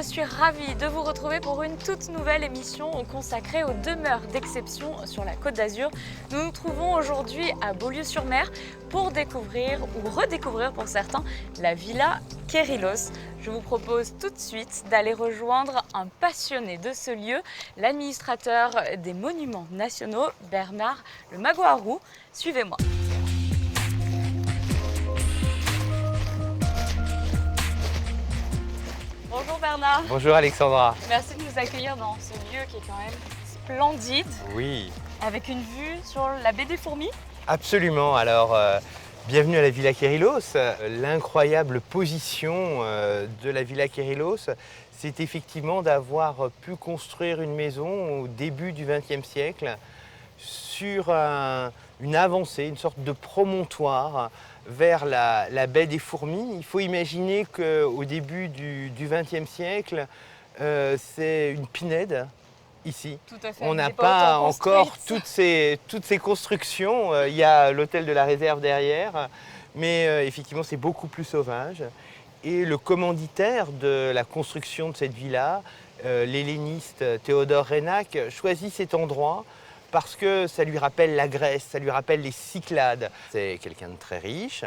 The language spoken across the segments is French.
suis ravie de vous retrouver pour une toute nouvelle émission consacrée aux demeures d'exception sur la Côte d'Azur. Nous nous trouvons aujourd'hui à Beaulieu-sur-Mer pour découvrir ou redécouvrir pour certains la Villa Kérylos. Je vous propose tout de suite d'aller rejoindre un passionné de ce lieu, l'administrateur des monuments nationaux, Bernard Le Magouarou. Suivez-moi. Bonjour Bernard. Bonjour Alexandra. Merci de nous accueillir dans ce lieu qui est quand même splendide, Oui, avec une vue sur la baie des Fourmis. absolument. Alors, bienvenue à la Villa Kérylos. L'incroyable position de la Villa Kérylos, c'est effectivement d'avoir pu construire une maison au début du XXe siècle sur une avancée, une sorte de promontoire vers la baie des Fourmis. Il faut imaginer qu'au début du XXe siècle, c'est une pinède ici. Tout à fait. On elle n'a n'est pas autant encore construite. toutes ces constructions. Il y a l'hôtel de la Réserve derrière, mais effectivement, c'est beaucoup plus sauvage. Et le commanditaire de la construction de cette villa, l'helléniste Théodore Reynac, choisit cet endroit parce que ça lui rappelle la Grèce, ça lui rappelle les Cyclades. C'est quelqu'un de très riche,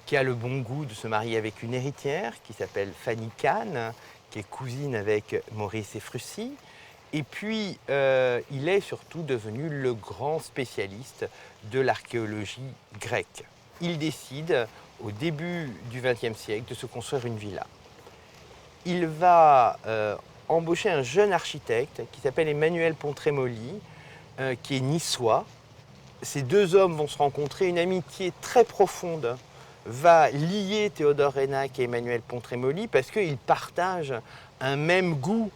qui a le bon goût de se marier avec une héritière qui s'appelle Fanny Kahn, qui est cousine avec Maurice Efrussi. Et puis, il est surtout devenu le grand spécialiste de l'archéologie grecque. Il décide, au début du XXe siècle, de se construire une villa. Il va embaucher un jeune architecte qui s'appelle Emmanuel Pontremoli, qui est niçois. Ces deux hommes vont se rencontrer, une amitié très profonde va lier Théodore Reynac et Emmanuel Pontremoli parce qu'ils partagent un même goût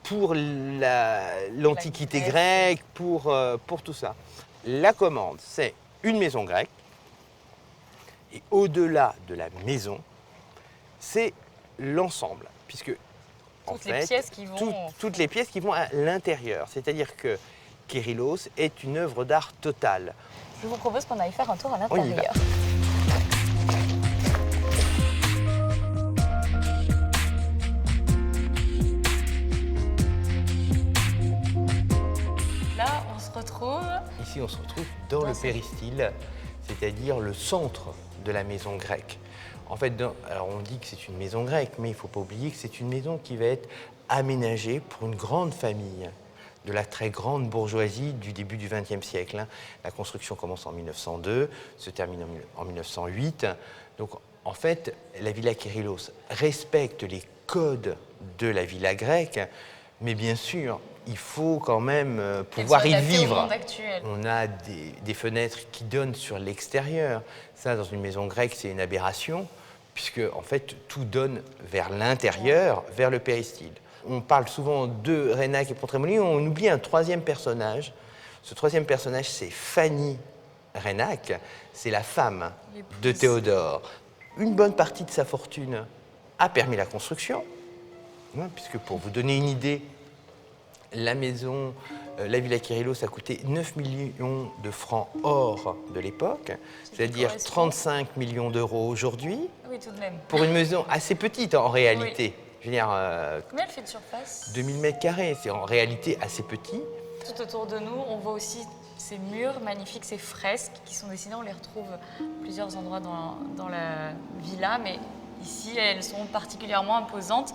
pour l'Antiquité grecque, pour tout ça. La commande, c'est une maison grecque, et au-delà de la maison, c'est l'ensemble, puisque en fait, toutes les pièces qui vont à l'intérieur. C'est-à-dire que Kérylos est une œuvre d'art totale. Je vous propose qu'on aille faire un tour à On y va. l'intérieur. Là, on se retrouve. Ici, on se retrouve dans le péristyle, c'est-à-dire le centre de la maison grecque. En fait, alors on dit que c'est une maison grecque, mais il ne faut pas oublier que c'est une maison qui va être aménagée pour une grande famille de la très grande bourgeoisie du début du XXe siècle. La construction commence en 1902, se termine en 1908. Donc, en fait, la Villa Kérylos respecte les codes de la villa grecque, mais bien sûr, il faut quand même pouvoir y vivre. On a des fenêtres qui donnent sur l'extérieur. Ça, dans une maison grecque, c'est une aberration, puisque en fait, tout donne vers l'intérieur, vers le péristyle. On parle souvent de Reynac et Pontremoli, on oublie un troisième personnage. Ce troisième personnage, c'est Fanny Reynac, c'est la femme de Théodore. Une bonne partie de sa fortune a permis la construction, puisque pour vous donner une idée, la maison, la Villa Kérylos a coûté 9 millions de francs or de l'époque, c'est-à-dire 35 millions d'euros aujourd'hui. Oui, tout de même. Pour une maison assez petite en réalité. Oui. Je veux dire, Combien elle fait de surface? 2000 mètres carrés, c'est en réalité assez petit. Tout autour de nous, on voit aussi ces murs magnifiques, ces fresques qui sont dessinées. On les retrouve à plusieurs endroits dans la villa, mais ici, elles sont particulièrement imposantes.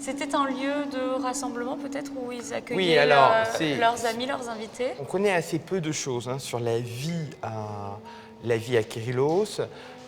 C'était un lieu de rassemblement peut-être où ils accueillaient leurs amis, leurs invités? On connaît assez peu de choses sur la vie à Kérylos.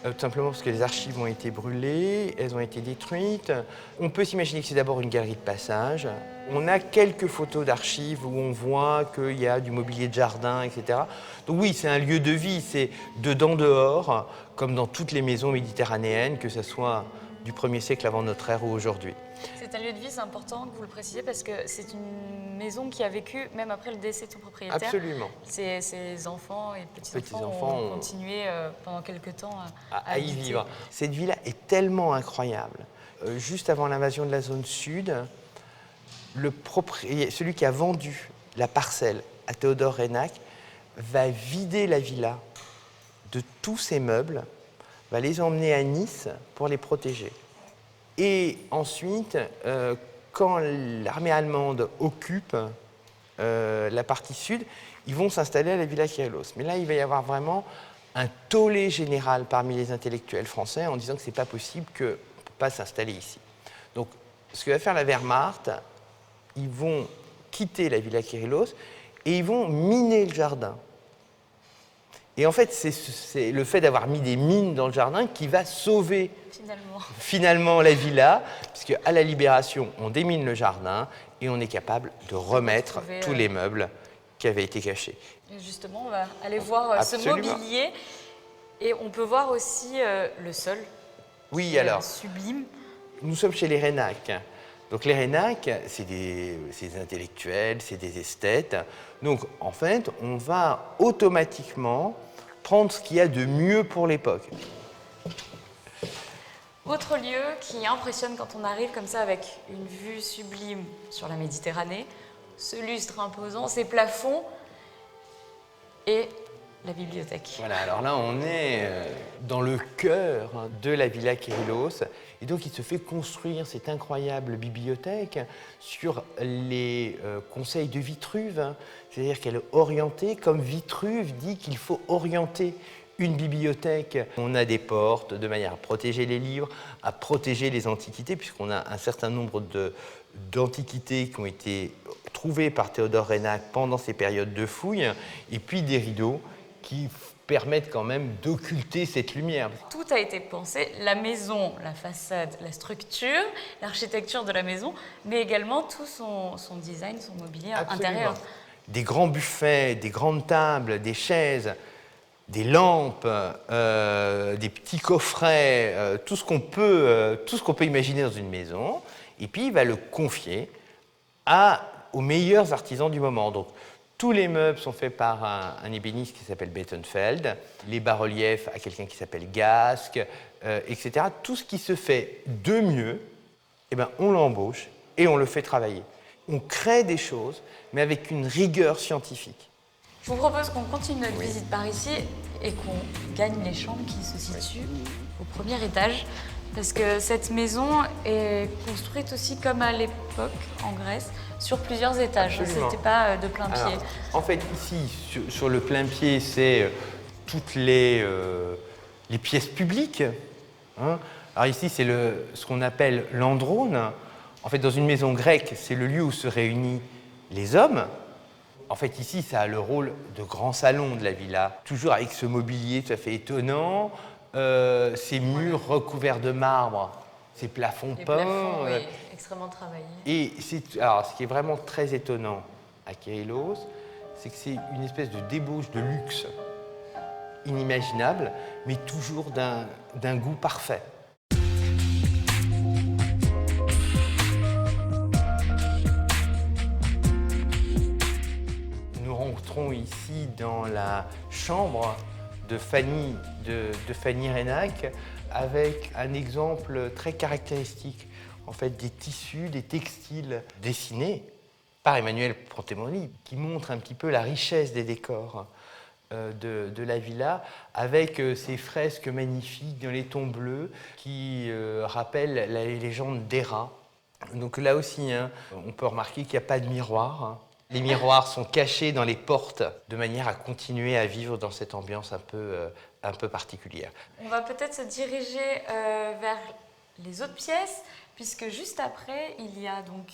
Tout simplement parce que les archives ont été brûlées, elles ont été détruites. On peut s'imaginer que c'est d'abord une galerie de passage. On a quelques photos d'archives où on voit qu'il y a du mobilier de jardin, etc. Donc oui, c'est un lieu de vie, c'est dedans-dehors, comme dans toutes les maisons méditerranéennes, que ce soit du 1er siècle avant notre ère ou aujourd'hui. C'est un lieu de vie, c'est important que vous le précisiez parce que c'est une maison qui a vécu même après le décès de son propriétaire. Absolument. Ses enfants et petits-enfants ont continué pendant quelques temps à y vivre. Cette villa est tellement incroyable. Juste avant l'invasion de la zone sud, celui qui a vendu la parcelle à Théodore Reynac va vider la villa de tous ses meubles, va les emmener à Nice pour les protéger. Et ensuite, quand l'armée allemande occupe la partie sud, ils vont s'installer à la Villa Kyrillos. Mais là, il va y avoir vraiment un tollé général parmi les intellectuels français en disant que ce n'est pas possible, qu'on ne peut pas s'installer ici. Donc, ce que va faire la Wehrmacht, ils vont quitter la Villa Kyrillos et ils vont miner le jardin. Et en fait, c'est le fait d'avoir mis des mines dans le jardin qui va sauver finalement la villa, puisque à la Libération, on démine le jardin et on est capable de remettre tous les meubles qui avaient été cachés. Et justement, on va aller voir ce mobilier et on peut voir aussi le sol. Oui, alors, sublime. Nous sommes chez les Reynac. Donc les Reynac, c'est des intellectuels, c'est des esthètes. Donc en fait, on va automatiquement prendre ce qu'il y a de mieux pour l'époque. Autre lieu qui impressionne quand on arrive comme ça avec une vue sublime sur la Méditerranée, ce lustre imposant, ces plafonds et la bibliothèque. Voilà, alors là on est dans le cœur de la Villa Kyrillos et donc il se fait construire cette incroyable bibliothèque sur les conseils de Vitruve, c'est-à-dire qu'elle est orientée comme Vitruve dit qu'il faut orienter une bibliothèque. On a des portes de manière à protéger les livres, à protéger les antiquités, puisqu'on a un certain nombre d'antiquités qui ont été trouvées par Théodore Reynac pendant ces périodes de fouilles, et puis des rideaux qui permettent quand même d'occulter cette lumière. Tout a été pensé, la maison, la façade, la structure, l'architecture de la maison, mais également tout son design, son mobilier intérieur. Des grands buffets, des grandes tables, des chaises, des lampes, des petits coffrets, tout ce qu'on peut imaginer dans une maison, et puis il va le confier aux meilleurs artisans du moment. Donc, tous les meubles sont faits par un ébéniste qui s'appelle Bettenfeld, les bas-reliefs à quelqu'un qui s'appelle Gasque, etc. Tout ce qui se fait de mieux, eh ben, on l'embauche et on le fait travailler. On crée des choses, mais avec une rigueur scientifique. Je vous propose qu'on continue notre visite par ici et qu'on gagne les chambres qui se situent au premier étage. Parce que cette maison est construite aussi comme à l'époque en Grèce, sur plusieurs étages. Ce n'était pas de plein pied. Alors, en fait, ici, sur le plein pied, c'est toutes les pièces publiques. Hein. Alors ici, c'est ce qu'on appelle l'androne. En fait, dans une maison grecque, c'est le lieu où se réunissent les hommes. En fait, ici, ça a le rôle de grand salon de la villa, toujours avec ce mobilier tout à fait étonnant, ces murs recouverts de marbre, ces plafonds peints. Oui, extrêmement travaillés. Et alors, ce qui est vraiment très étonnant à Kyrillos, c'est que c'est une espèce de débauche de luxe inimaginable, mais toujours d'un goût parfait. Nous rentrons ici dans la chambre de Fanny Reynac avec un exemple très caractéristique, en fait, des tissus, des textiles dessinés par Emmanuel Pontemoli, qui montre un petit peu la richesse des décors de la villa, avec ces fresques magnifiques dans les tons bleus qui rappellent la légende d'Héra. Donc là aussi, hein, on peut remarquer qu'il n'y a pas de miroir. Hein. Les miroirs sont cachés dans les portes de manière à continuer à vivre dans cette ambiance un peu particulière. On va peut-être se diriger vers les autres pièces, puisque juste après, il y a donc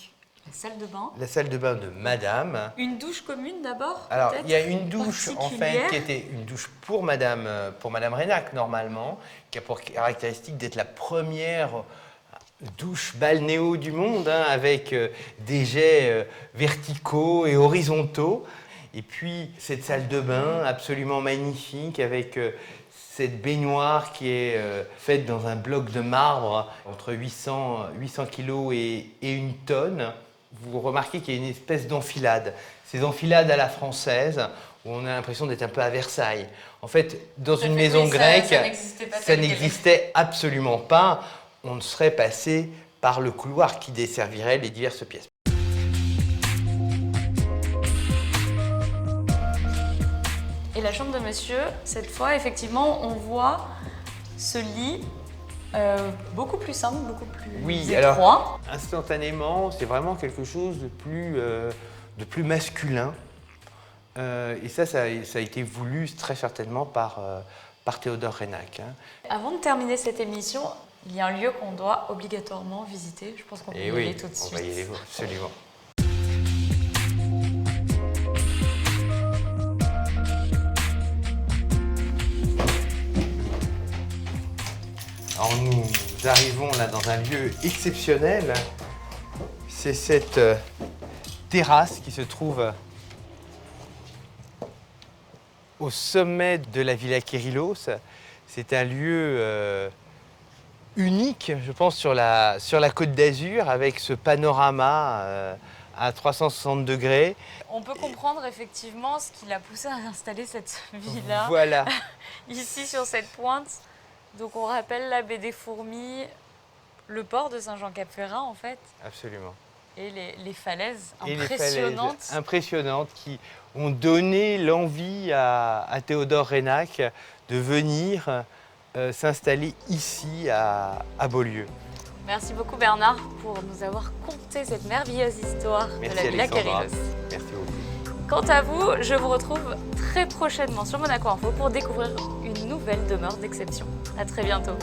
la salle de bain. La salle de bain de Madame. Une douche commune d'abord. Alors, il y a une douche en fait qui était une douche pour Madame Reynac normalement, qui a pour caractéristique d'être la première douche balnéo du monde, hein, avec des jets verticaux et horizontaux. Et puis cette salle de bain absolument magnifique avec cette baignoire qui est faite dans un bloc de marbre entre 800 kg et 1 tonne. Vous remarquez qu'il y a une espèce d'enfilade. Ces enfilades à la française, où on a l'impression d'être un peu à Versailles. En fait, dans une maison grecque, ça n'existait absolument pas. On serait passé par le couloir qui desservirait les diverses pièces. Et la chambre de monsieur, cette fois, effectivement, on voit ce lit Beaucoup plus simple, beaucoup plus Oui, étroit. alors instantanément, c'est vraiment quelque chose de plus masculin. Et ça a été voulu très certainement par Théodore Reynac. Hein. Avant de terminer cette émission, il y a un lieu qu'on doit obligatoirement visiter. Je pense qu'on peut y aller tout de suite. On va y aller, absolument. Alors nous arrivons là dans un lieu exceptionnel. C'est cette terrasse qui se trouve au sommet de la Villa Kérylos. C'est un lieu unique, je pense, sur la Côte d'Azur, avec ce panorama à 360 degrés. On peut comprendre effectivement ce qui l'a poussé à installer cette villa Voilà. ici sur cette pointe. Donc on rappelle la baie des Fourmis, le port de Saint-Jean-Cap-Ferrat en fait. Absolument. Et les falaises Et impressionnantes. les falaises impressionnantes qui ont donné l'envie à Théodore Reynac de venir s'installer ici à Beaulieu. Merci beaucoup Bernard pour nous avoir conté cette merveilleuse histoire de la Villa Alexandra. Kérylos. Merci beaucoup. Quant à vous, je vous retrouve très prochainement sur Monaco Info pour découvrir une nouvelle demeure d'exception. À très bientôt.